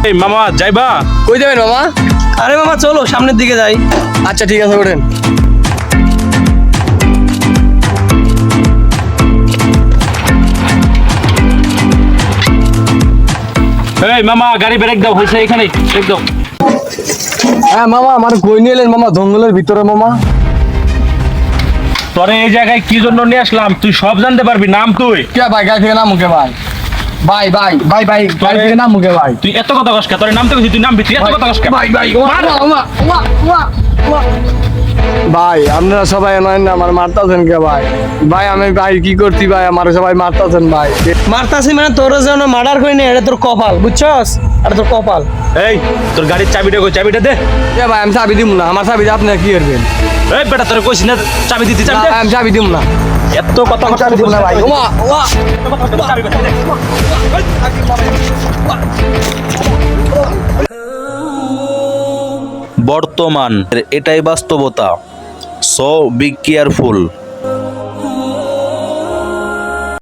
এই মামা যাইবা? কই যাবেন মামা? আরে মামা চলো সামনের দিকে যাই। আচ্ছা ঠিক আছে, ওঠেন। এই মামা গাড়ি ব্রেক দাও, হইছে এখানে ব্রেক দাও। হ্যাঁ মামা, আমার কই নিয়ে এলেন মামা? জঙ্গলের ভিতরে মামা। তোরে এই জায়গায় কি জন্য নিয়ে আসলাম তুই সব জানতে পারবি। নাম তুই কে ভাই? গাড়ি থেকে নাম মুখে ভাই। ভাই ভাই ভাই ভাই, গাড়ি থেকে নাম মুখে ভাই। তুই এত কথা কস কে? তোর নাম তো কইছি, তুই নাম তুই এত কথা কস কে? ভাই ভাই, ভাই আপনারা সবাই নয় না আমার মারতাছেন কে ভাই? ভাই আমি ভাই কি করছি ভাই, আমার সবাই মারতাছেন ভাই। মারতাছি মানে তোর যেন মার্ডার করি না, এটা তোর কপাল, বুঝছস? এটা তোর কপাল। এই তোর গাড়ির চাবিটা কই? চাবিটা দে। এ ভাই আমি চাবি দিব না, আমার চাবি দিয়ে আপনি কি করবেন? এই বেটা তোরে কইছি না চাবি দিতে, চাবি দে। আমি চাবি দিব না, এত কথা কস চাবি দিব না ভাই। ওমা ওমা, চাবি দে। বর্তমান এটাই বাস্তবতা। So be careful.